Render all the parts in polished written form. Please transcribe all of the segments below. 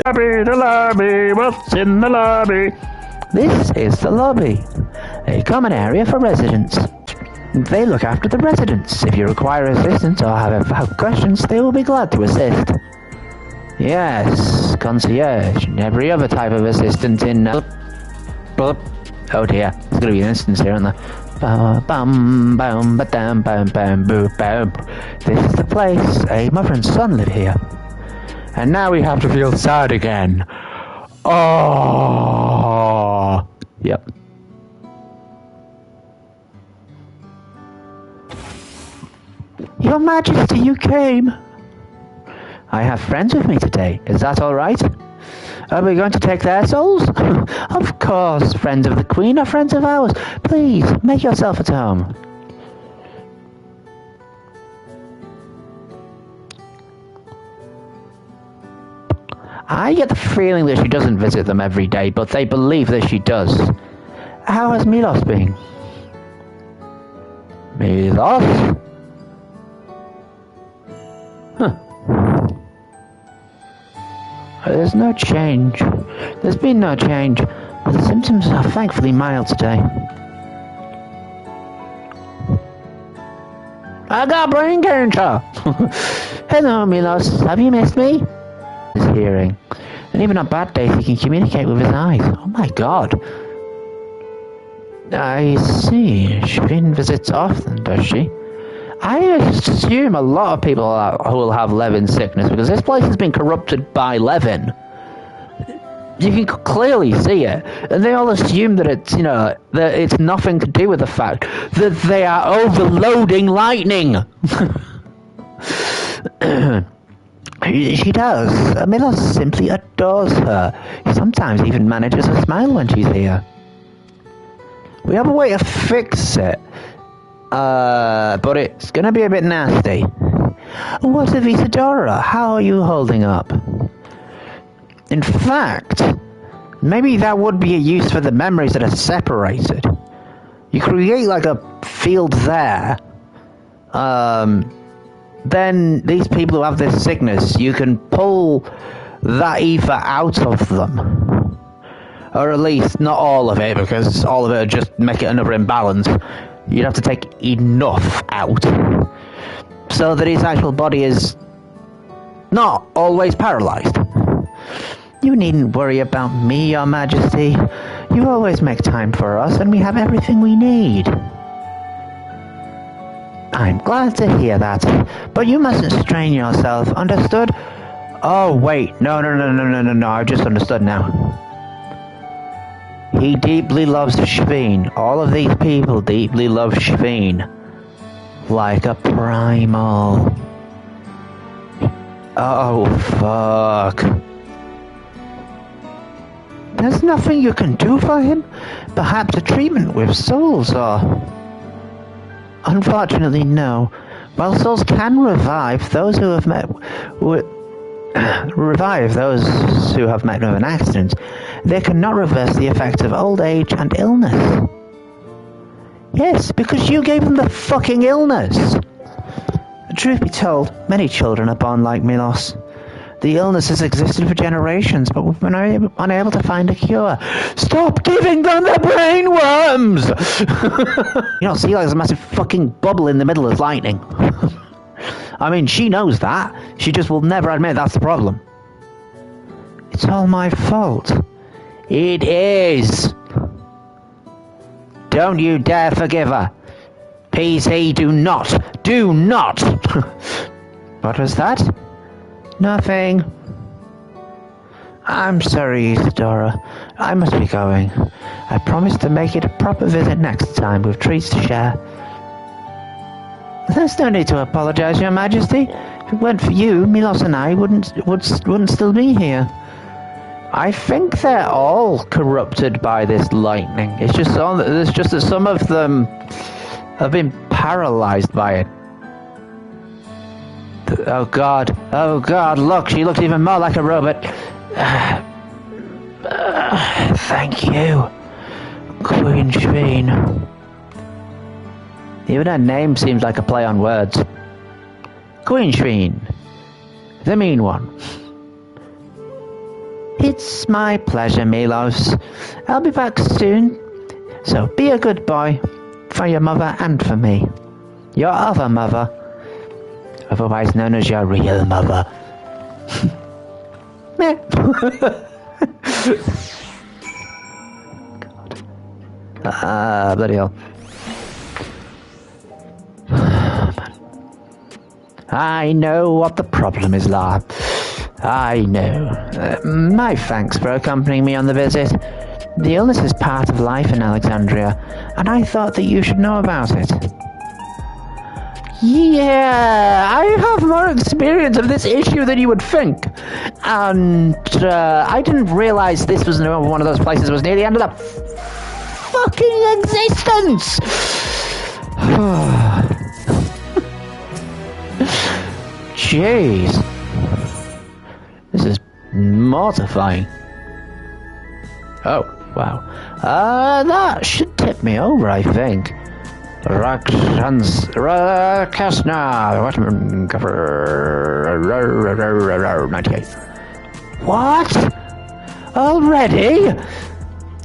The lobby, what's in the lobby? This is the lobby, a common area for residents. They look after the residents. If you require assistance or have questions, they will be glad to assist. Yes, concierge and every other type of assistant in... Oh dear, there's going to be an instance here, isn't there? This is the place. A mother and son live here. And now we have to feel sad again. Oh, yep. Your Majesty, you came. I have friends with me today. Is that all right? Are we going to take their souls? Of course, friends of the Queen are friends of ours. Please, make yourself at home. I get the feeling that she doesn't visit them every day, but they believe that she does. How has Milos been? Milos? Huh. There's no change. There's been no change, but the symptoms are thankfully mild today. I got brain cancer! Hello, Milos. Have you missed me? His hearing. And even on bad days, he can communicate with his eyes. Oh my god. I see. Shvin visits often, does she? I assume a lot of people who will have Levin sickness, because this place has been corrupted by Levin. You can clearly see it. And they all assume that it's, that it's nothing to do with the fact that they are overloading lightning. She does. Milos simply adores her. He sometimes even manages to smile when she's here. We have a way to fix it. But it's gonna be a bit nasty. What of Isadora? How are you holding up? In fact, maybe that would be a use for the memories that are separated. You create like a field there. Then these people who have this sickness, you can pull that ether out of them. Or at least not all of it, because all of it would just make it another imbalance. You'd have to take enough out so that his actual body is not always paralyzed. You needn't worry about me, Your Majesty. You always make time for us, and we have everything we need. I'm glad to hear that, but you mustn't strain yourself, understood? Oh, wait, no, I've just understood now. He deeply loves Shveen. All of these people deeply love Shveen. Like a primal. Oh, fuck. There's nothing you can do for him? Perhaps a treatment with souls, or... Unfortunately, no. While souls can revive those who have met with an accident, they cannot reverse the effects of old age and illness. Yes, because you gave them the fucking illness. Truth be told, many children are born like Milos. The illness has existed for generations, but we've been unable to find a cure. Stop giving them the brain worms! You don't see like there's a massive fucking bubble in the middle of lightning. I mean, she knows that. She just will never admit that's the problem. It's all my fault. It is. Don't you dare forgive her. PC, do not. Do not. What was that? Nothing. I'm sorry, Isadora. I must be going. I promise to make it a proper visit next time with treats to share. There's no need to apologize, Your Majesty. If it weren't for you, Milos and I wouldn't still be here. I think they're all corrupted by this lightning. It's just that some of them have been paralyzed by it. Oh God, look, she looks even more like a robot. Thank you, Queen Shveen. Even her name seems like a play on words. Queen Shveen, the mean one. It's my pleasure, Milos. I'll be back soon. So be a good boy. For your mother and for me. Your other mother. Otherwise known as your real mother. God. Bloody hell. I know what the problem is, La. I know. My thanks for accompanying me on the visit. The illness is part of life in Alexandria, and I thought that you should know about it. Yeah, I have more experience of this issue than you would think. And I didn't realize this was one of those places that was near the end of the fucking existence. Jeez. This is mortifying. Oh, wow. That should tip me over, I think. Rakasna. 98. What? Already?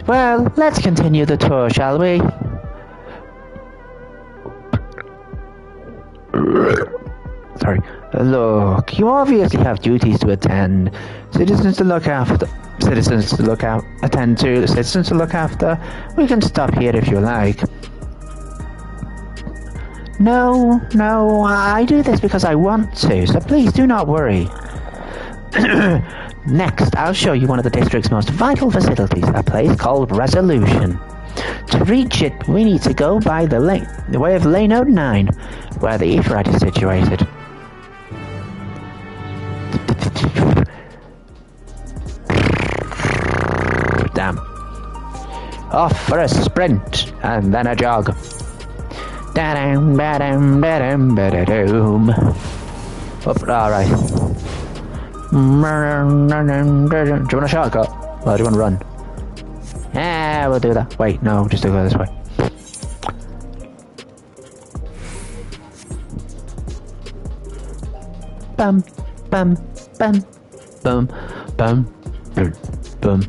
Well, let's continue the tour, shall we? Sorry. Look, you obviously have duties to attend, citizens to look after. We can stop here if you like. No, I do this because I want to, so please do not worry. Next, I'll show you one of the district's most vital facilities, a place called Resolution. To reach it, we need to go by the way of Lane 9, where the Ephrat is situated. Damn. Off for a sprint, and then a jog. Da-dum, ba-dum, ba-dum, ba-da-doom. Alright. Do you want a shortcut? Or do you want to run? Yeah, we'll do that. Wait, no, just to go this way. Bum, bum, bum, bum, bum, bum, bum.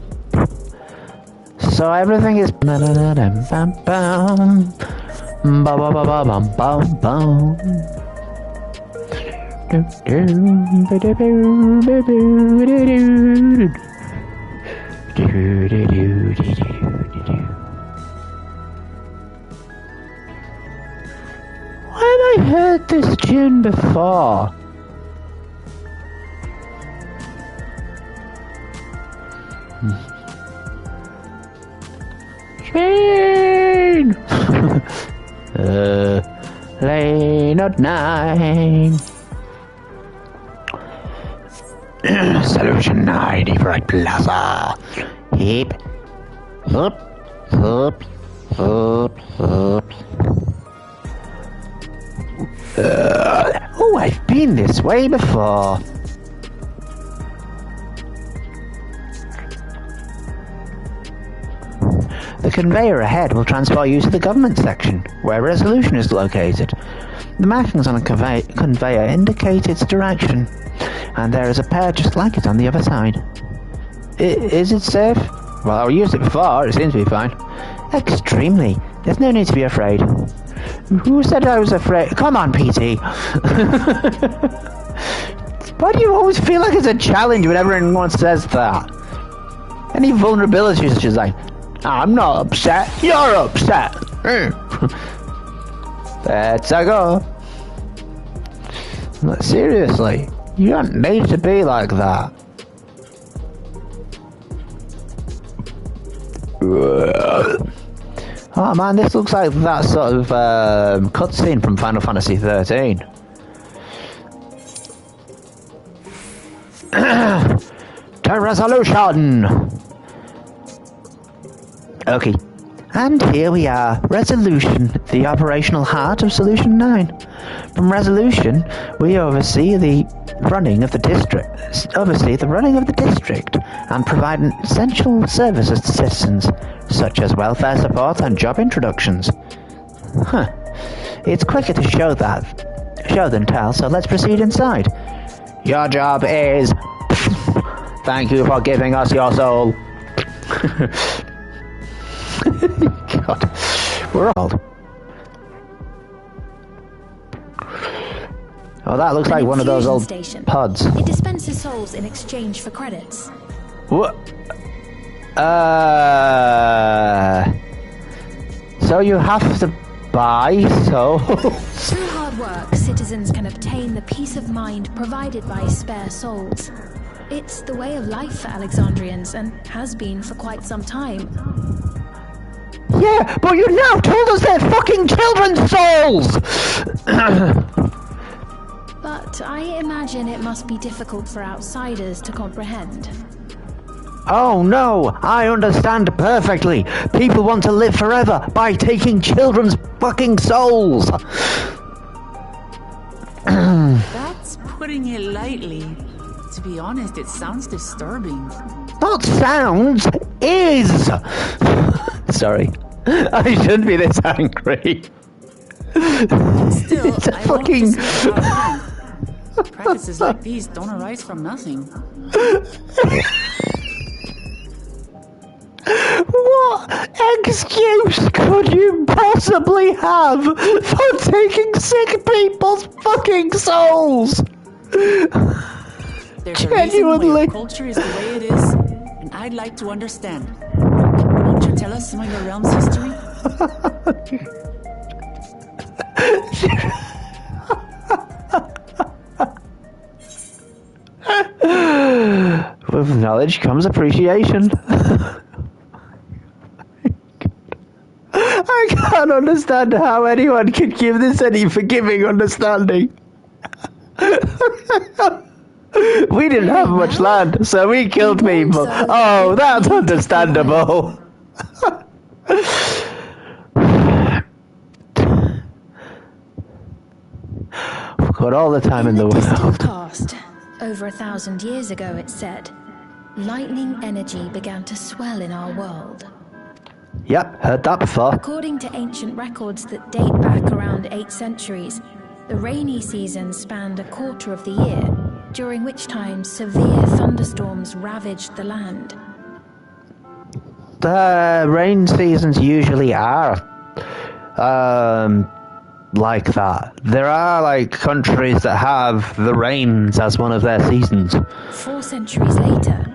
So everything is bum, bum, bum. Bum, bum, bum, bum, bum, bum. Why have I heard this tune before? Train! Lane 9. Solution 9, Everett Plaza. Hip. Hup. Hup. Hup. Hup. Oh, I've been this way before. The conveyor ahead will transport you to the government section, where Resolution is located. The markings on a conveyor indicate its direction, and there is a pair just like it on the other side. Is it safe? Well, I used it before, it seems to be fine. Extremely. There's no need to be afraid. Who said I was afraid? Come on, PT. Why do you always feel like it's a challenge whenever anyone says that? Any vulnerability is just like, I'm not upset, you're upset. Let's go. But seriously, you don't need to be like that. Oh man, this looks like that sort of cutscene from Final Fantasy 13. To Resolution! Okay, and here we are, Resolution, the operational heart of Solution 9. From Resolution, we oversee the running of the district, and provide essential services to citizens, such as welfare support and job introductions. Huh. It's quicker to show than tell, so let's proceed inside. Your job is Thank you for giving us your soul. God, we're old. Oh, that looks like one of those old station. pods. It dispenses souls in exchange for credits. What? So you have to buy souls? Through hard work, citizens can obtain the peace of mind provided by spare souls. It's the way of life for Alexandrians and has been for quite some time. Yeah, but you now told us they're fucking children's souls! But I imagine it must be difficult for outsiders to comprehend. Oh no, I understand perfectly. People want to live forever by taking children's fucking souls. That's putting it lightly. To be honest, it sounds disturbing. Not sounds, is. Sorry, I shouldn't be this angry. Still, It's a I fucking... won't dismiss it outright. Practices like these don't arise from nothing. What excuse could you possibly have for taking sick people's fucking souls? There's a reason why Genuinely. your culture is the way it is, and I'd like to understand. Won't you tell us some of your realm's history? With knowledge comes appreciation. I can't understand how anyone could give this any forgiving understanding. We didn't have much land, so we killed people. Oh, that's understandable. We've got all the time in the distant world. past, over 1,000 years ago, it said, lightning energy began to swell in our world. Yep, heard that before. According to ancient records that date back around 8 centuries, the rainy season spanned a quarter of the year, during which time severe thunderstorms ravaged the land. The rain seasons usually are like that. There are like countries that have the rains as one of their seasons. 4 centuries later,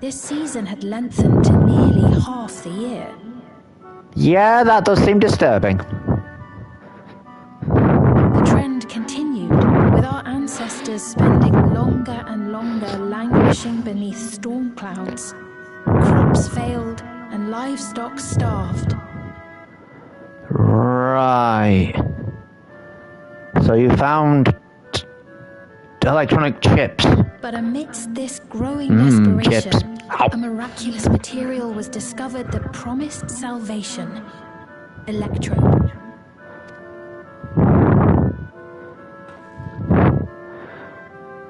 this season had lengthened to nearly half the year. Yeah, that does seem disturbing. The trend continued, with our ancestors spending longer and longer languishing beneath storm clouds. Crops failed and livestock starved. Right. So you found electronic chips. But amidst this growing desperation, chips. Ow. a miraculous material was discovered that promised salvation. Electro.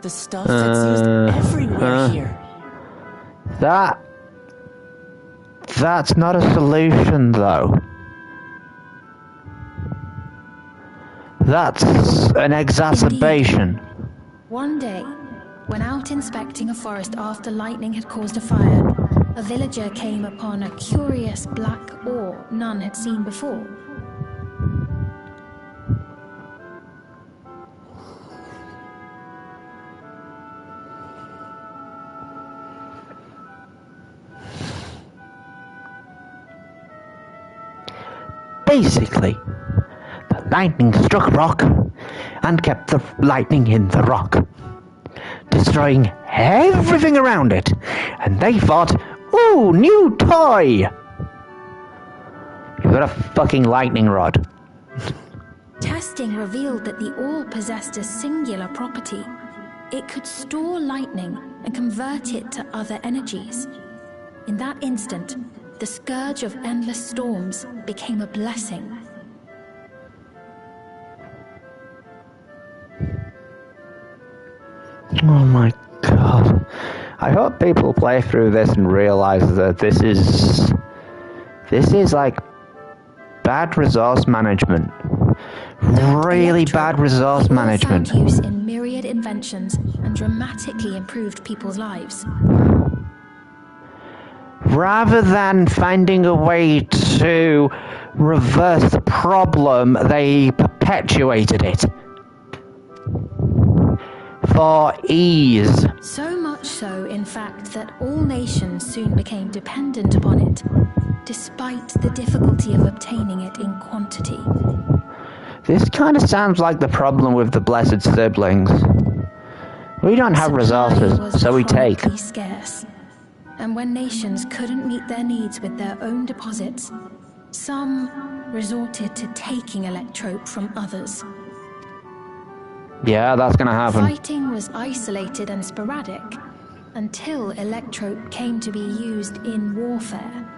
The stuff that's used everywhere here. That's not a solution, though. That's an exacerbation. One day, when out inspecting a forest after lightning had caused a fire, a villager came upon a curious black ore none had seen before. Basically, the lightning struck rock and kept the lightning in the rock, destroying everything around it. And they thought, ooh, new toy! You've got a fucking lightning rod. Testing revealed that the ore possessed a singular property. It could store lightning and convert it to other energies. In that instant, the scourge of endless storms became a blessing. Oh my god. I hope people play through this and realize that this is like bad resource management. Really bad resource management. Found use in myriad inventions and dramatically improved people's lives. Rather than finding a way to reverse the problem, they perpetuated it. For ease. So much so, in fact, that all nations soon became dependent upon it, despite the difficulty of obtaining it in quantity. This kind of sounds like the problem with the Blessed Siblings. We don't have resources, so we take. Supply was scarce, and when nations couldn't meet their needs with their own deposits, some resorted to taking electrope from others. Yeah, that's gonna happen. Fighting was isolated and sporadic until electrope came to be used in warfare.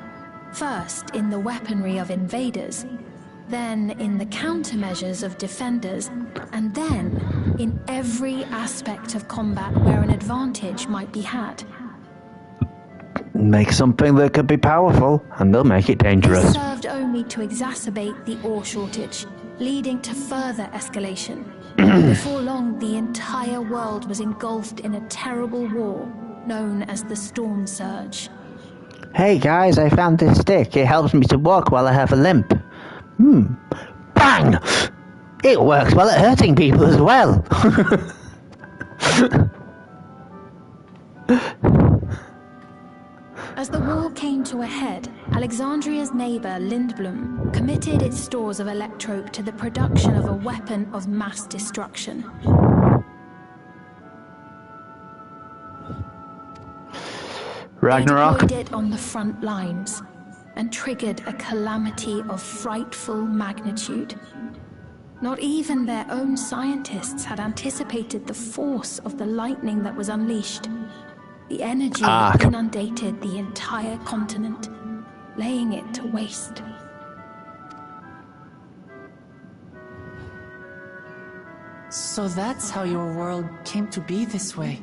First in the weaponry of invaders, then in the countermeasures of defenders, and then in every aspect of combat where an advantage might be had. Make something that could be powerful, and they'll make it dangerous. This served only to exacerbate the ore shortage, leading to further escalation. Before long, the entire world was engulfed in a terrible war known as the Storm Surge. Hey guys, I found this stick. It helps me to walk while I have a limp. Bang! It works well at hurting people as well. As the war came to a head, Alexandria's neighbor Lindblom committed its stores of electrope to the production of a weapon of mass destruction. Ragnarok. They deployed it on the front lines and triggered a calamity of frightful magnitude. Not even their own scientists had anticipated the force of the lightning that was unleashed. The energy inundated the entire continent, laying it to waste. So that's how your world came to be this way.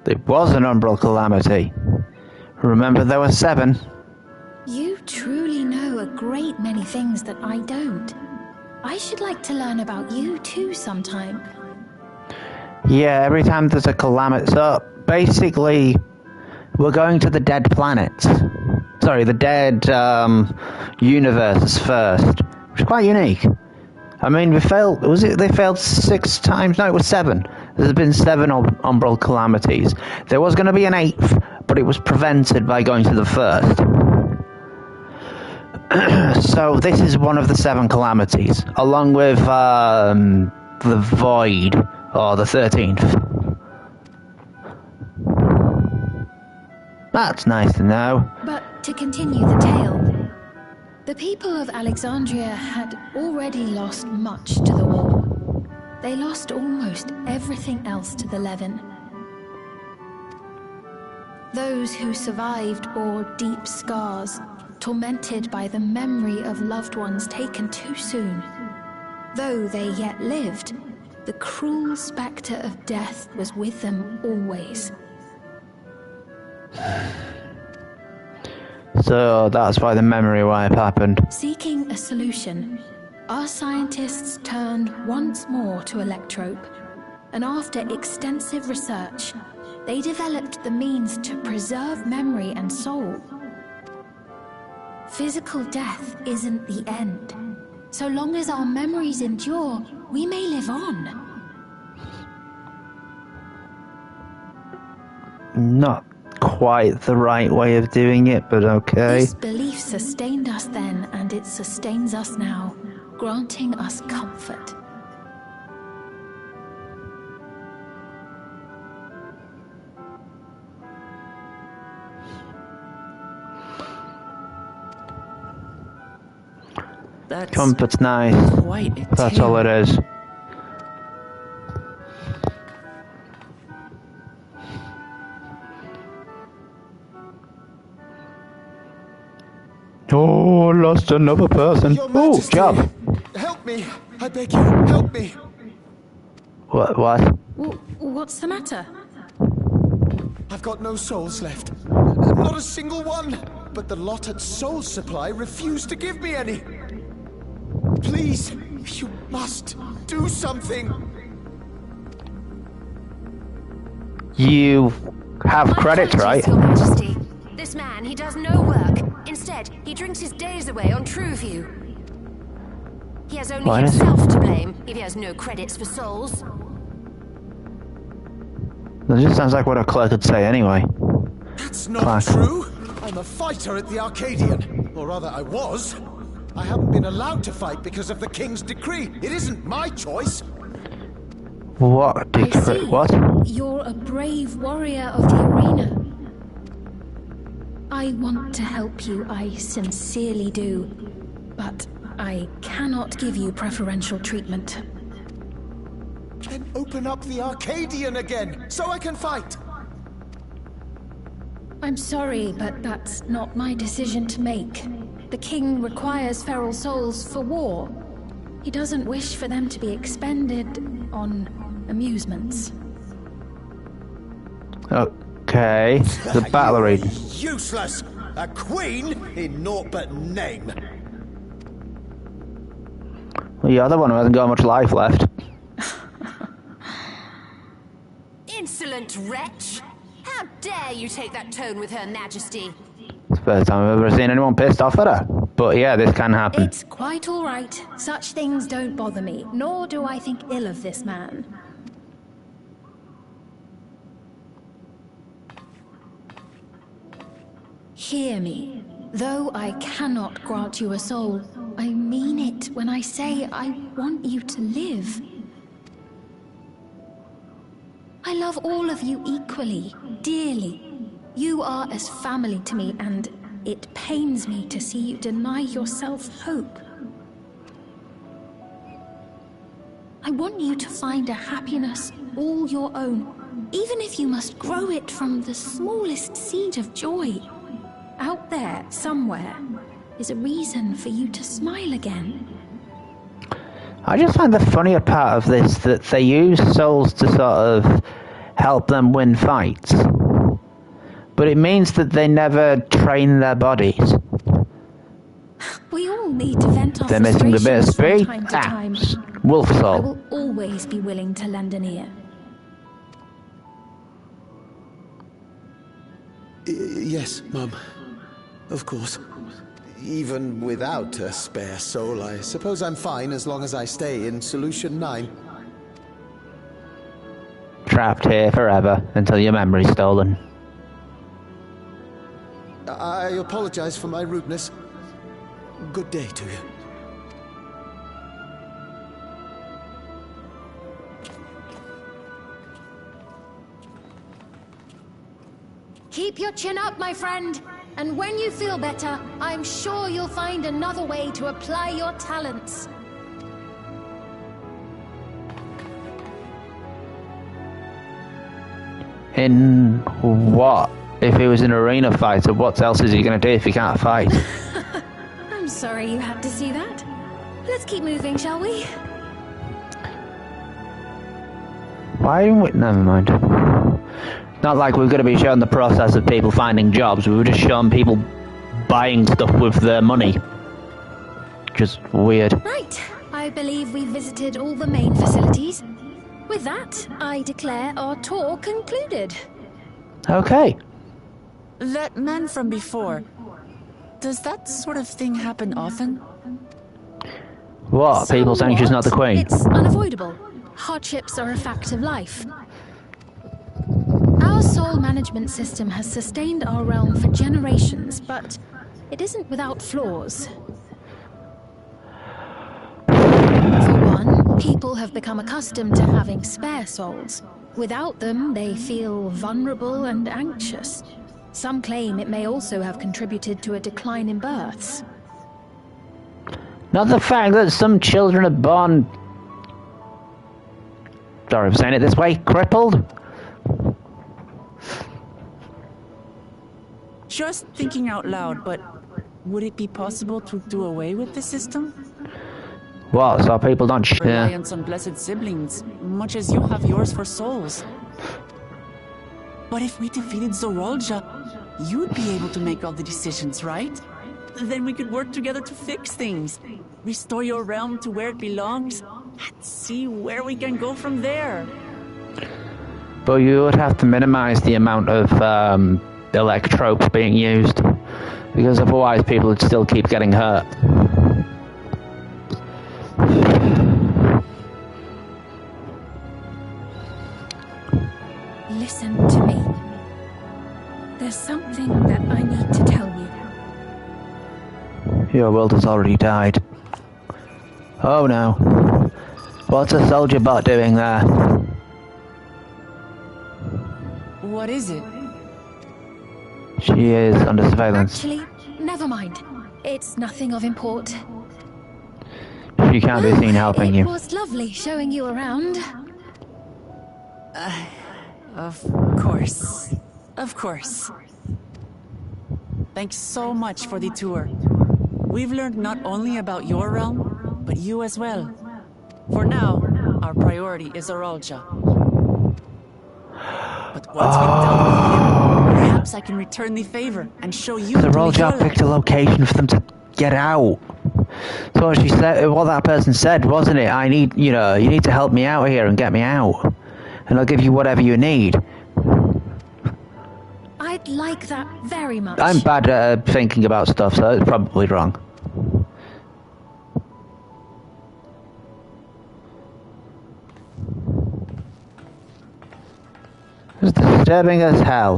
It was an umbral calamity. Remember, there were 7. You truly know a great many things that I don't. I should like to learn about you too sometime. Yeah, every time there's a calamity. So, basically, we're going to the dead planets. Sorry, the dead universe first. Which is quite unique. I mean, we failed. They failed 6 times? No, it was 7. There's been 7 umbral calamities. There was going to be an 8th, but it was prevented by going to the first. So this is one of the 7 calamities, along with the Void, or the 13th. That's nice to know. But to continue the tale, the people of Alexandria had already lost much to the war. They lost almost everything else to the Levin. Those who survived bore deep scars, tormented by the memory of loved ones taken too soon. Though they yet lived, the cruel spectre of death was with them always. So that's why the memory wipe happened. Seeking a solution, our scientists turned once more to electrope, and after extensive research, they developed the means to preserve memory and soul. Physical death isn't the end. So long as our memories endure, we may live on. Not quite the right way of doing it, but okay. This belief sustained us then, and it sustains us now, granting us comfort. That's Comfort's nice. quite a That's tale. all it is. Oh, lost another person. Your Oh, Majesty, job. help me! I beg you, help me! What? What's the matter? I've got no souls left. Not a single one! But the lot at Soul Supply refused to give me any! Please, you must do something. You have credits, right? Your Majesty. This man, he does no work. Instead, he drinks his days away on Trueview. He has only himself to blame if he has no credits for souls. That just sounds like what a clerk would say anyway. That's not true. I'm a fighter at the Arcadian. Or rather, I was. I haven't been allowed to fight because of the King's decree. It isn't my choice. What decree? What? You're a brave warrior of the arena. I want to help you, I sincerely do. But I cannot give you preferential treatment. Then open up the Arcadian again, so I can fight. I'm sorry, but that's not my decision to make. The king requires feral souls for war. He doesn't wish for them to be expended on amusements. Okay, the battle arena. Useless! A queen in naught but name. Well, you're the one who hasn't got much life left. Insolent wretch! How dare you take that tone with Her Majesty? It's the first time I've ever seen anyone pissed off at her. But yeah, this can happen. It's quite all right. Such things don't bother me, nor do I think ill of this man. Hear me. Though I cannot grant you a soul, I mean it when I say I want you to live. I love all of you equally, dearly. You are as family to me, and it pains me to see you deny yourself hope. I want you to find a happiness all your own, even if you must grow it from the smallest seed of joy. Out there, somewhere, is a reason for you to smile again. I just find the funnier part of this that they use souls to sort of help them win fights. But it means that they never train their bodies. We all need to vent our They're missing the bit of frustrations speed. from time to time. Wolf I soul. will always be willing to lend an ear. Yes, Mum. Of course. Even without a spare soul, I suppose I'm fine as long as I stay in Solution 9. Trapped here forever until your memory's stolen. I apologize for my rudeness. Good day to you. Keep your chin up, my friend. And when you feel better, I'm sure you'll find another way to apply your talents. In what? If he was an arena fighter, what else is he going to do if he can't fight? I'm sorry you had to see that. Let's keep moving, shall we? Why? Never mind. Not like we're going to be showing the process of people finding jobs. We were just showing people buying stuff with their money. Just weird. Right. I believe we've visited all the main facilities. With that, I declare our tour concluded. Okay. That man from before, does that sort of thing happen often? What? People saying she's not the queen? It's unavoidable. Hardships are a fact of life. Our soul management system has sustained our realm for generations, but it isn't without flaws. For one, people have become accustomed to having spare souls. Without them, they feel vulnerable and anxious. Some claim it may also have contributed to a decline in births. Not the fact that some children are born... Sorry for saying it this way, crippled? Just thinking out loud, but would it be possible to do away with the system? What, so people don't Reliance on blessed siblings, much as you have yours for souls. But if we defeated Zorolja, you'd be able to make all the decisions, right? Then we could work together to fix things. Restore your realm to where it belongs, and see where we can go from there. But you would have to minimize the amount of electropes being used, because otherwise people would still keep getting hurt. Listen to me. There's something that I need to tell you. Your world has already died. Oh no. What's a soldier bot doing there? What is it? She is under surveillance. Actually, never mind. It's nothing of import. She can't be seen helping you. It was lovely showing you around. Of course. Of course. Thanks so much for the tour. We've learned not only about your realm, but you as well. For now, our priority is Aralja. But once we've dealt with him, perhaps I can return the favor and show you The Aralja picked a location for them to get out. So what she said, what that person said, wasn't it? I need, you need to help me out here and get me out. And I'll give you whatever you need. I'd like that very much. I'm bad at thinking about stuff, so it's probably wrong. It's disturbing as hell.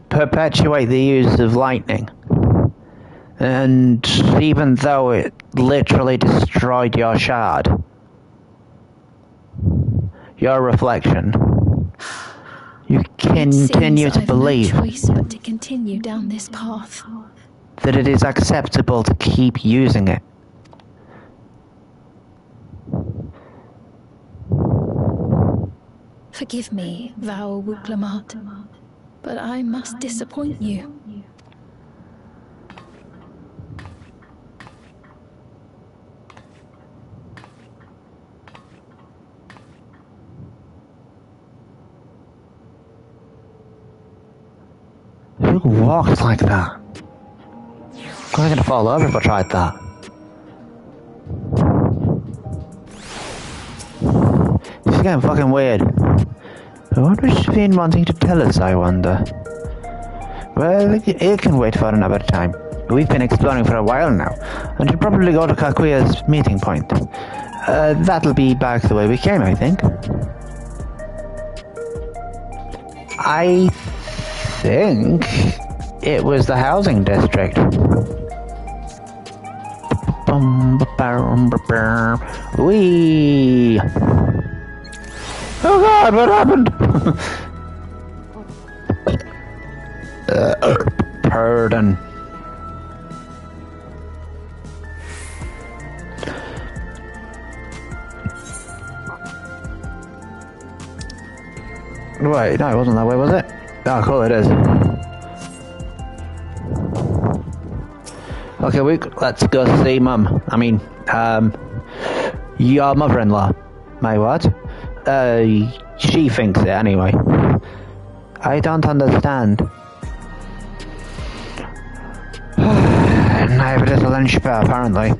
Perpetuate the use of lightning. And even though it literally destroyed your shard, your reflection, you continue to believe no choice but to continue down this path. that it is acceptable to keep using it. Forgive me, thou Wuklamat, but I must disappoint you. Who walks like that? I'm gonna fall over if I tried that. This is getting fucking weird. What was she been wanting to tell us, I wonder? Well, it can wait for another time. We've been exploring for a while now, and should probably go to Kakuya's meeting point. That'll be back the way we came, I think. I think it was the housing district. Wee. Oh God, what happened? Pardon. Wait, no, it wasn't that way, was it? Oh, cool, it is. Okay, let's go see Mum. I mean, your mother-in-law. My what? She thinks it anyway. I don't understand. Neither does Alenshpa, apparently.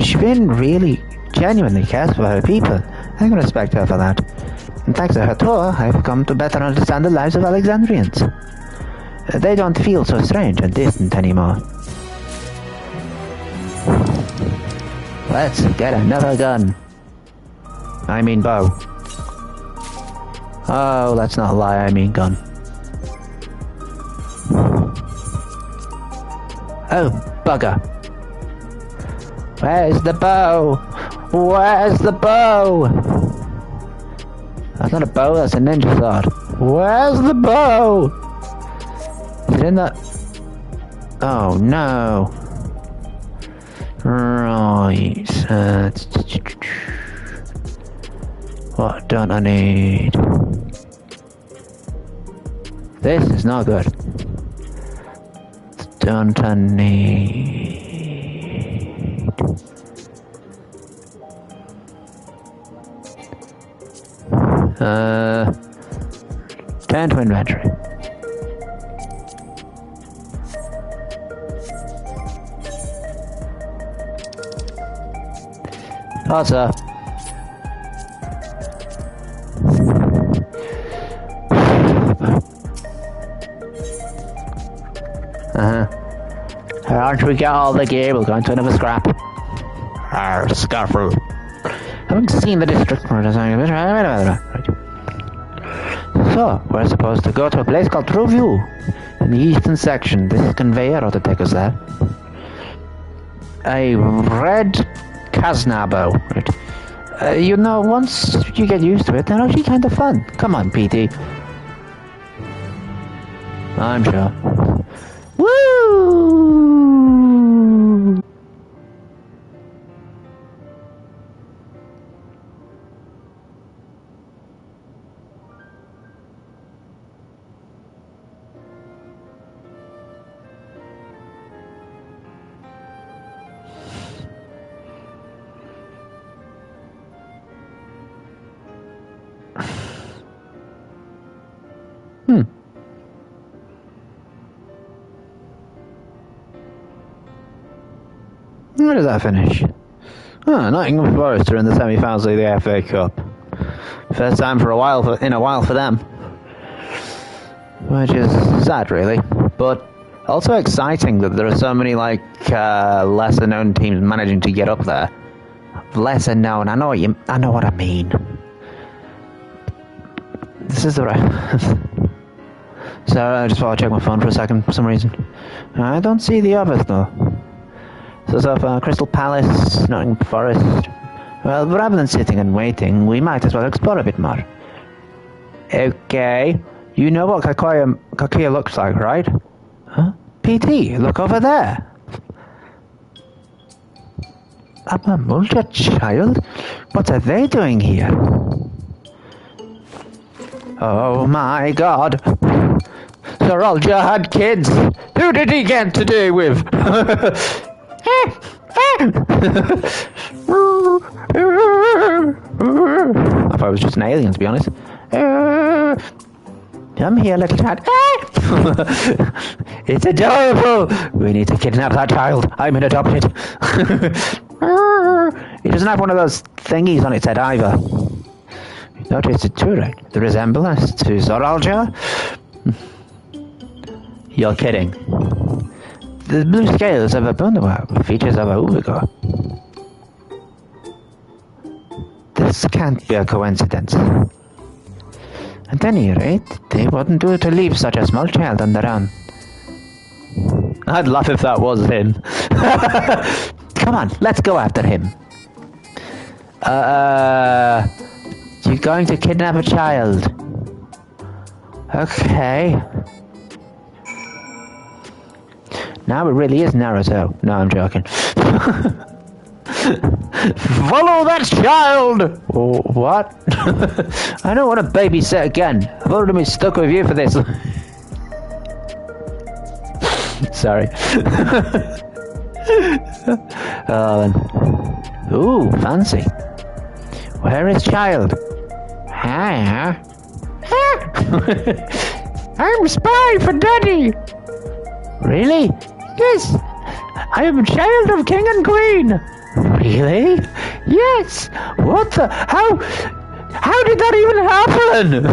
She really, genuinely cares for her people. I can respect her for that. And thanks to her tour, I've come to better understand the lives of Alexandrians. They don't feel so strange and distant anymore. Let's get another gun. I mean bow. Oh, let's not lie, I mean gun. Oh, bugger. Where's the bow? Where's the bow? That's not a bow, that's a ninja sword. Where's the bow? Is it in that? Oh no. Right. What don't I need? This is not good. Don't I need? Turn to inventory. Oh, sir. After we get all the gear, we'll go into another scrap. Scarfroo. Haven't seen the district for a second. Right. So, we're supposed to go to a place called True in the eastern section. This conveyor ought to take us there. A red Kaznabo. Right. You know, once you get used to it, they're actually kind of fun. Come on, PT. I'm sure. Woo! Where does that finish? Oh, Nottingham Forest are in the semi-finals of the FA Cup. First time in a while for them. Which is sad, really. But also exciting that there are so many, lesser known teams managing to get up there. Lesser known, I know what I mean. This is the right... So I just thought I'd check my phone for a second for some reason. I don't see the others, though. So Crystal Palace, Nottingham Forest. Well, rather than sitting and waiting, we might as well explore a bit more. Okay. You know what Kakia looks like, right? Huh? PT, look over there. I'm a Mulcher child? What are they doing here? Oh my god. Saralja had kids. Who did he get to do with? I thought it was just an alien, to be honest. Come here, little child. It's adorable. We need to kidnap that child. I'm an adopted. It doesn't have one of those thingies on its head either. Notice it too, right? The resemblance to Zoralja? You're kidding. The blue scales of a Bundawa with features of a Uvigo. This can't be a coincidence. At any rate, they wouldn't do to leave such a small child on their own. I'd laugh if that was him. Come on, let's go after him. You're going to kidnap a child. Okay. Now it really is Naruto. No, I'm joking. Follow that child! Oh, what? I don't want to babysit again. I've already been stuck with you for this. Sorry. Ooh, fancy. Where is child? Hi. I'm a spy for Daddy. Really? Yes. I am a child of King and Queen. Really? Yes. What the? How did that even happen?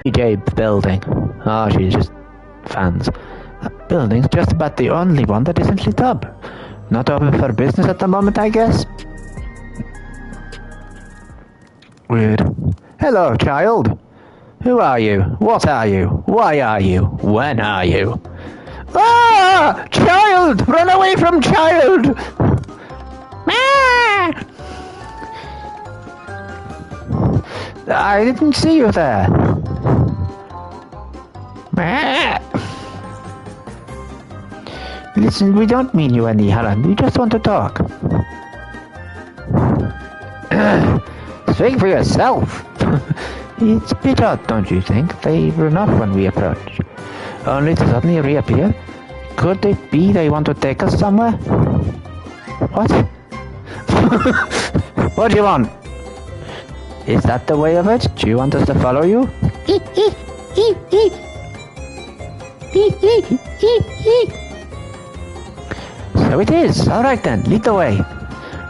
DJ building. Oh, she's just fans. That building's just about the only one that isn't lit up. Not open for business at the moment, I guess. Weird. Hello, child. Who are you? What are you? Why are you? When are you? Ah! Child! Run away from child! Ah! I didn't see you there. Ah! Listen, we don't mean you any harm. We just want to talk. Speak for yourself. It's a bit odd, don't you think? They run off when we approach, only to suddenly reappear. Could it be they want to take us somewhere? What? What do you want? Is that the way of it? Do you want us to follow you? So it is. Alright then, lead the way.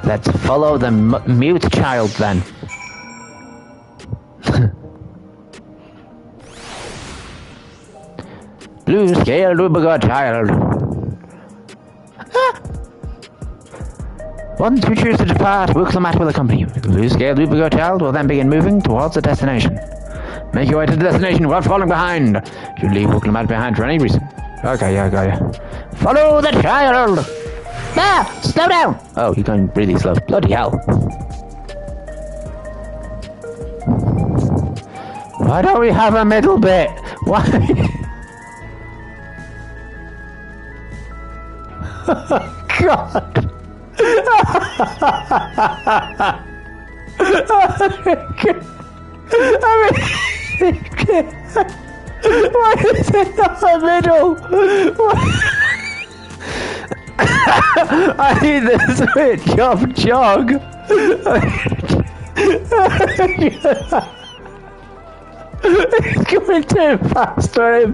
Let's follow the mute child then. Blue scale Rubiga child. Once you choose to depart, Wooklamat will accompany you. The blue scale Rubiga child will then begin moving towards the destination. Make your way to the destination without falling behind. You leave Wooklamat behind for any reason. Okay, yeah, got ya. Follow the child! Ah! Slow down! Oh, you're going really slow. Bloody hell. Why don't we have a middle bit? Why? Oh, God. Why is it not a middle? I need this bit. Jog. It's going too fast for him.